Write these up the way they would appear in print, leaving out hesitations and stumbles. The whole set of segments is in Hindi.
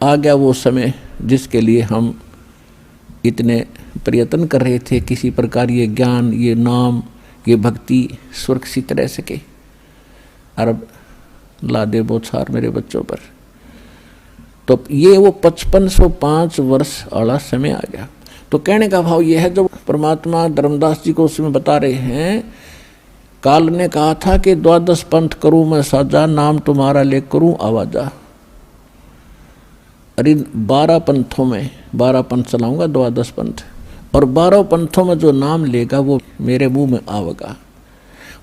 आ गया वो समय जिसके लिए हम इतने प्रयत्न कर रहे थे, किसी प्रकार ये ज्ञान, ये नाम, ये भक्ति सुरक्षित रह सके। और अब ला दे बोछार मेरे बच्चों पर। तो ये वो 5505 वर्ष वाला समय आ गया। तो कहने का भाव ये है, जो परमात्मा धर्मदास जी को उसमें बता रहे हैं, काल ने कहा था कि 12 पंथ करूं मैं साजा, नाम तुम्हारा ले करूं आवाजा। अरे 12 पंथों में 12 पंथ चलाऊंगा, 12 पंथ, और 12 पंथों में जो नाम लेगा वो मेरे मुंह में आवेगा।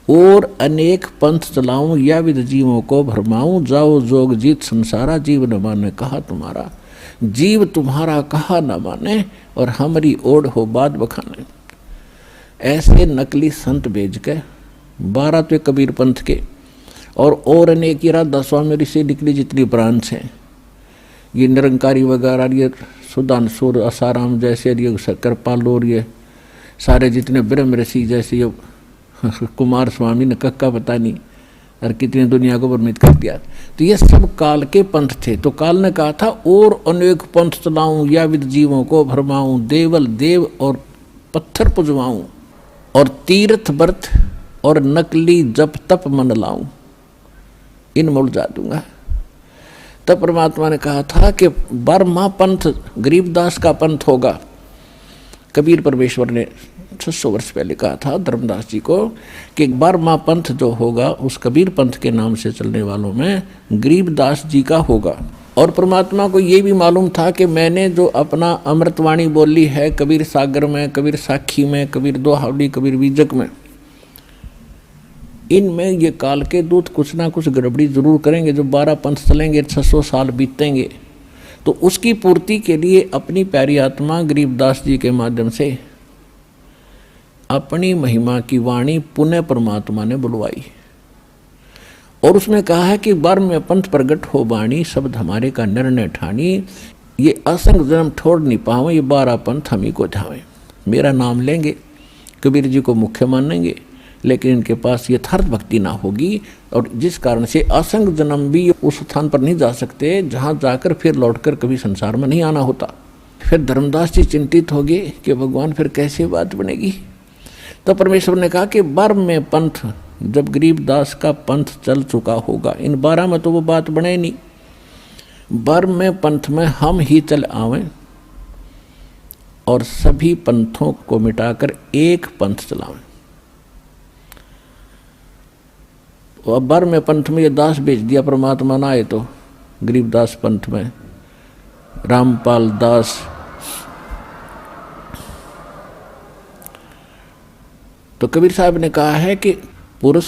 और अनेक पंथ चलाऊं या विद जीवों को भरमाऊं, जाओ जोग जीत संसारा, जीव न माने कहा तुम्हारा। जीव तुम्हारा कहा न माने और हमारी ओढ़ हो बात बखाने। ऐसे नकली संत भेज के 12 तो कबीर पंथ के और अनेक 10वां मेरी से निकली जितनी ब्रांच हैं, ये निरंकारी वगैरह, ये सुधांशुर, आसाराम जैसे, ये कृपाल, और ये सारे जितने ब्रह्म ऋषि जैसे, ये कुमार स्वामी ने कक्का पता नहीं और कितनी दुनिया को भ्रमित कर दिया। तो ये सब काल के पंथ थे। तो काल ने कहा था, और अनेक पंथ चलाऊं या विद जीवों को भरमाऊं, देवल देव और पत्थर पुजवाऊं, और तीर्थ व्रत और नकली जप तप मन लाऊं, इन में उलझा दूंगा। तब परमात्मा ने कहा था कि 12वां पंथ गरीबदास का पंथ होगा। कबीर परमेश्वर ने 600 वर्ष पहले कहा था धर्मदास जी को कि 12वां पंथ जो होगा उस कबीर पंथ के नाम से चलने वालों में गरीबदास जी का होगा। और परमात्मा को ये भी मालूम था कि मैंने जो अपना अमृतवाणी बोली है कबीर सागर में, कबीर साखी में, कबीर दोहावली, कबीर बीजक में, इनमें ये काल के दूत कुछ ना कुछ गड़बड़ी जरूर करेंगे। जो 12 पंथ चलेंगे, 600 साल बीतेंगे, तो उसकी पूर्ति के लिए अपनी प्यारी आत्मा गरीबदास जी के माध्यम से अपनी महिमा की वाणी पुनः परमात्मा ने बुलवाई। और उसमें कहा है कि 12वें पंथ प्रगट हो वाणी, शब्द हमारे का निर्णय ठानी, ये असंग जन्म छोड़ नहीं पावे, ये 12 पंथ हम ही को धावे। मेरा नाम लेंगे, कबीर जी को मुख्य मानेंगे, लेकिन इनके पास यथार्थ भक्ति ना होगी, और जिस कारण से असंग जन्म भी उस स्थान पर नहीं जा सकते जहाँ जाकर फिर लौटकर कभी संसार में नहीं आना होता। फिर धर्मदास जी चिंतित हो गए कि भगवान फिर कैसे बात बनेगी। तो परमेश्वर ने कहा कि 12वें पंथ जब गरीबदास का पंथ चल चुका होगा, इन 12 में तो वो बात बने नहीं, 12वें पंथ में हम ही चल आवें और सभी पंथों को मिटाकर एक पंथ चलावें। अब 12वें पंथ में ये दास भेज दिया परमात्मा ना आए तो गरीबदास पंथ में रामपाल दास। तो कबीर साहब ने कहा है कि पुरुष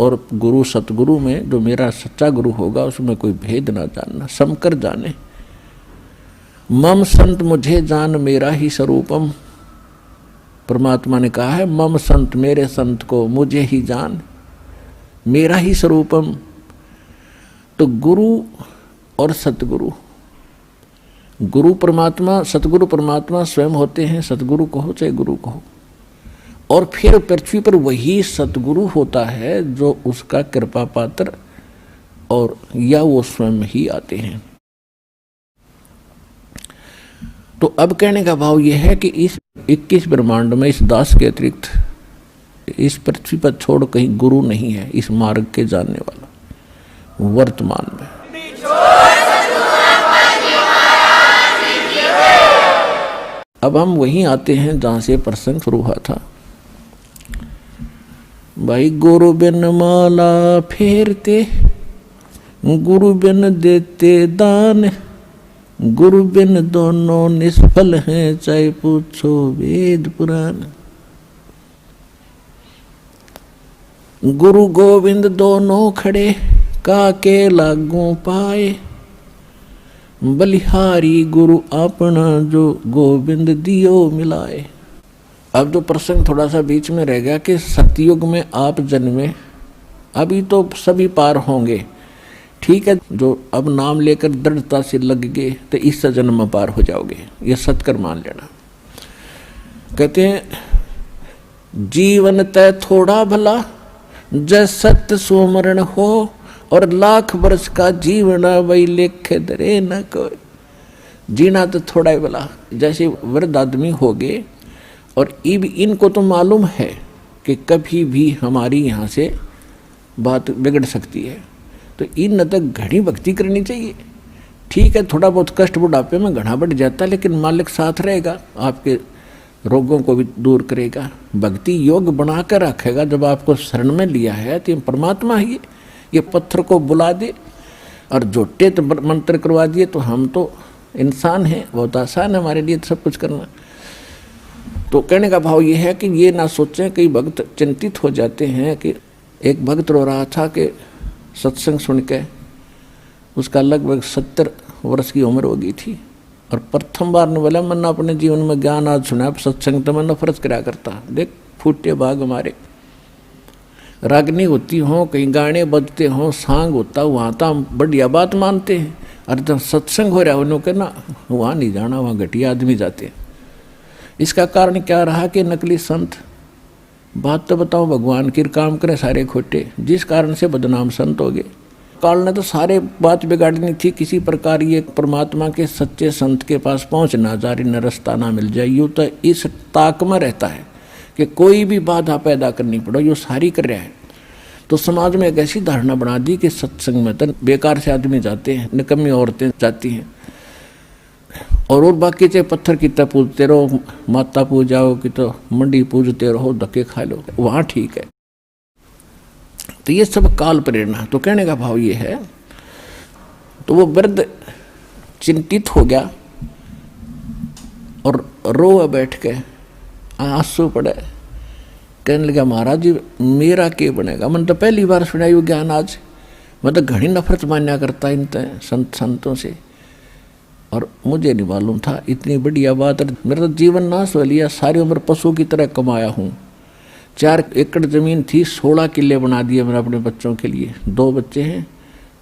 और गुरु सतगुरु में जो मेरा सच्चा गुरु होगा उसमें कोई भेद ना जानना, समकर जाने। मम संत मुझे जान मेरा ही स्वरूपम, परमात्मा ने कहा है मम संत, मेरे संत को मुझे ही जान, मेरा ही स्वरूपम। तो गुरु और सतगुरु, गुरु परमात्मा, सतगुरु परमात्मा स्वयं होते हैं, सतगुरु कहो चाहे गुरु कहो। और फिर पृथ्वी पर वही सतगुरु होता है जो उसका कृपा पात्र और या वो स्वयं ही आते हैं। तो अब कहने का भाव यह है कि इस 21 ब्रह्मांड में इस दास के अतिरिक्त इस पृथ्वी पर छोड़ कहीं गुरु नहीं है इस मार्ग के जानने वाला वर्तमान में। अब हम वहीं आते हैं जहां से प्रसंग शुरू हुआ था। भाई गुरु बिन माला फेरते, गुरु बिन देते दान, गुरु बिन दोनों निष्फल हैं, चाहे पूछो वेद पुराण। गुरु गोविंद दोनों खड़े, काके लागू पाए, बलिहारी गुरु अपना जो गोविंद दियो मिलाए। अब जो प्रसंग थोड़ा सा बीच में रह गया कि सतयुग में आप जन्मे, अभी तो सभी पार होंगे, ठीक है, जो अब नाम लेकर दृढ़ता से लग गए तो इस जन्म में पार हो जाओगे, ये सत्कर मान लेना। कहते हैं जीवन तय थोड़ा भला, जय सत्य सुमरण हो, और लाख वर्ष का जीवन वही लेखे दरे न कोई। जीना तो थोड़ा ही भला। जैसे वृद्ध आदमी हो गए और इनको तो मालूम है कि कभी भी हमारी यहाँ से बात बिगड़ सकती है, तो इन तक घनी भक्ति करनी चाहिए। ठीक है, थोड़ा बहुत कष्ट बुढ़ापे में घना बढ़ जाता है, लेकिन मालिक साथ रहेगा, आपके रोगों को भी दूर करेगा, भक्ति योग बना कर रखेगा। जब आपको शरण में लिया है तो परमात्मा ही ये पत्थर को बुला दे और झूठे तो मंत्र करवा दिए, तो हम तो इंसान हैं, बहुत आसान है हमारे लिए तो सब कुछ करना। तो कहने का भाव ये है कि ये ना सोचें, कई भक्त चिंतित हो जाते हैं कि एक भक्त रो रहा था कि सत्संग सुन के उसका लगभग 70 वर्ष की उम्र हो गई थी और प्रथम बार ने बोला मैंने अपने जीवन में ज्ञान आज सुना, सत्संग तो मैं नफरत करा करता। देख फूटे भाग हमारे, रागनी होती हो, कहीं गाने बजते हों, सांग होता, वहाँ तो हम बढ़िया बात मानते हैं, और जब सत्संग हो रहा है उन्होंने कहना वहाँ नहीं जाना, वहाँ घटिया आदमी जाते हैं। इसका कारण क्या रहा कि नकली संत, बात तो बताओ, भगवान की काम करे सारे खोटे, जिस कारण से बदनाम संत हो गए। काल ने तो सारे बात बिगाड़नी थी, किसी प्रकार ये परमात्मा के सच्चे संत के पास पहुँच ना जारी न रास्ता ना मिल जाए। यूँ तो इस ताक में रहता है कि कोई भी बाधा पैदा करनी पड़ो, यो सारी कर रहा है। तो समाज में एक ऐसी धारणा बना दी कि सत्संग में तो बेकार से आदमी जाते हैं, निकम्मी औरतें जाती हैं, और बाकी चाहे पत्थर की तरह पूजते रहो, माता पूजाओ कि तो मंडी पूजते रहो, धक्के खा लो, वहाँ ठीक है। तो ये सब काल प्रेरणा। तो कहने का भाव ये है, तो वो वृद्ध चिंतित हो गया और रो बैठ के आंसू पड़े, कहने लगा महाराज जी मेरा क्या बनेगा, मैंने तो पहली बार सुनाई वो ज्ञान आज, मैं तो घनी नफरत मान्या करता इन संतों से, और मुझे नहीं मालूम था इतनी बढ़िया बात। मेरा तो जीवन नाश हो लिया, सारी उम्र पशु की तरह कमाया हूँ, 4 एकड़ ज़मीन थी, 16 किले बना दिए मैंने अपने बच्चों के लिए, 2 बच्चे हैं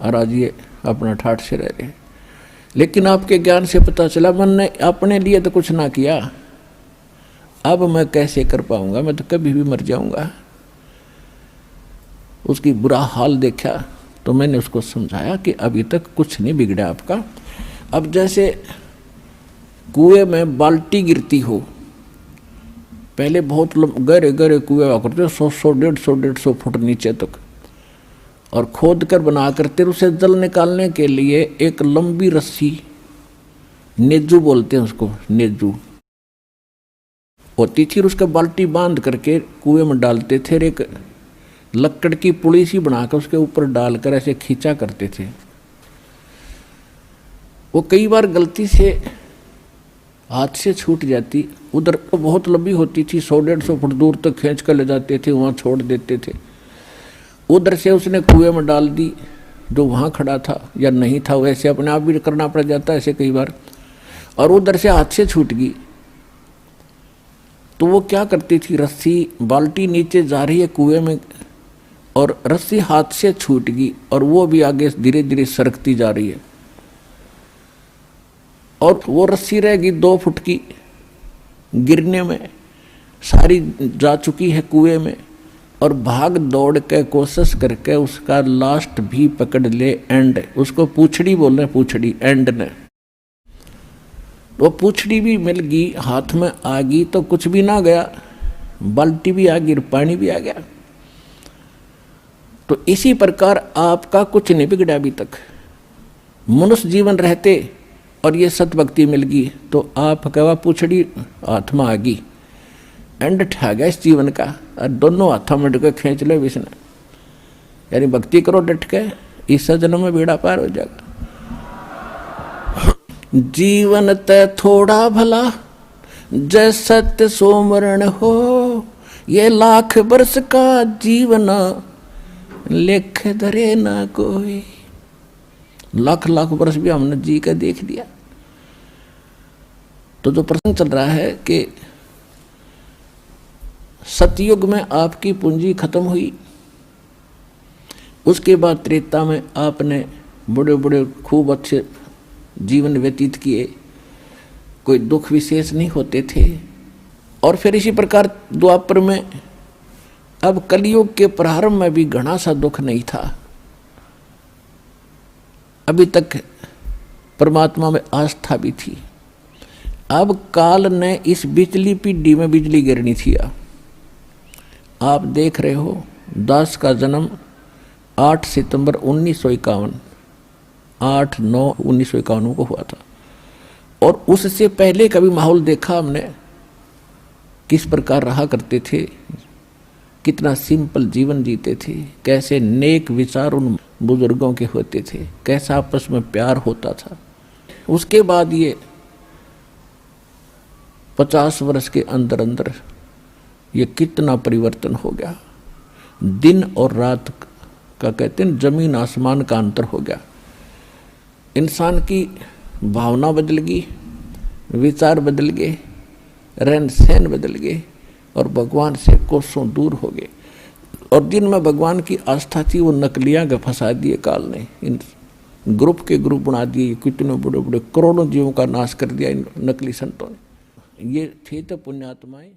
और आज ये अपना ठाठ से रह रहे हैं। लेकिन आपके ज्ञान से पता चला मैंने अपने लिए तो कुछ ना किया, अब मैं कैसे कर पाऊंगा, मैं तो कभी भी मर जाऊंगा। उसकी बुरा हाल देखा तो मैंने उसको समझाया कि अभी तक कुछ नहीं बिगड़ा आपका। अब जैसे कुएं में बाल्टी गिरती हो, पहले बहुत गहरे गहरे कुएं हुआ करते, 100 150 फुट नीचे तक, और खोद कर बना करते, उसे जल निकालने के लिए एक लंबी रस्सी, नेजू बोलते हैं उसको, नेजू होती थी, उसका बाल्टी बांध करके कुएं में डालते थे, एक लकड़ की पुली सी बनाकर उसके ऊपर डालकर ऐसे खींचा करते थे। वो कई बार गलती से हाथ से छूट जाती, उधर तो बहुत लंबी होती थी, 100 150 फुट दूर तक खींच कर ले जाते थे, वहाँ छोड़ देते थे। उधर से उसने कुएं में डाल दी, जो वहाँ खड़ा था या नहीं था वैसे अपने आप भी करना पड़ जाता ऐसे कई बार, और उधर से हाथ से छूट गई। तो वो क्या करती थी, रस्सी, बाल्टी नीचे जा रही है कुएं में और रस्सी हाथ से छूट गई और वो भी आगे धीरे धीरे सरकती जा रही है, और वो रस्सी रहेगी 2 फुट की, गिरने में सारी जा चुकी है कुएं में, और भाग दौड़ के कोशिश करके उसका लास्ट भी पकड़ ले, एंड उसको पूछड़ी बोल रहे, पूछड़ी एंड ने, वो पूछड़ी भी मिल गई, हाथ में आ गई तो कुछ भी ना गया, बाल्टी भी आ गई, पानी भी आ गया। तो इसी प्रकार आपका कुछ नहीं बिगड़ा अभी तक। मनुष्य जीवन रहते और ये सतभक्ति मिल गई तो आप कहवा पूछड़ी हाथ में आ गई, एंड ठा गया इस जीवन का, और दोनों हाथों में डके खींच ले विष्णु, यानी भक्ति करो डट के, इस जन्म में बेड़ा पार हो जाएगा। जीवन ते थोड़ा भला जय सत्य सोमरण हो, ये लाख वर्ष का जीवन लेख धरे ना कोई। लाख वर्ष भी हमने जी का देख लिया। तो जो प्रसंग चल रहा है कि सतयुग में आपकी पूंजी खत्म हुई, उसके बाद त्रेता में आपने बड़े बड़े खूब अच्छे जीवन व्यतीत किए, कोई दुख विशेष नहीं होते थे। और फिर इसी प्रकार द्वापर में, अब कलयुग के प्रारंभ में भी घना सा दुख नहीं था। अभी तक परमात्मा में आस्था भी थी। अब काल ने इस बिजली पीढ़ी में बिजली गिरनी थी। आप देख रहे हो, दास का जन्म 8 सितंबर 1951, 8/9/1951 को हुआ था। और उससे पहले कभी माहौल देखा हमने, किस प्रकार रहा करते थे, कितना सिंपल जीवन जीते थे, कैसे नेक विचार उन बुजुर्गों के होते थे, कैसा आपस में प्यार होता था। उसके बाद ये 50 वर्ष के अंदर अंदर ये कितना परिवर्तन हो गया। दिन और रात का कहते हैं, जमीन आसमान का अंतर हो गया। इंसान की भावना बदल गई, विचार बदल गए, रहन सहन बदल गए और भगवान से कोसों दूर हो गए। और जिनमें भगवान की आस्था थी वो नकलियां के फंसा दिए काल ने, इन ग्रुप के ग्रुप बना दिए। कितने बड़े बड़े करोड़ों जीवों का नाश कर दिया इन नकली संतों ने। ये थे तो पुण्यात्माएं।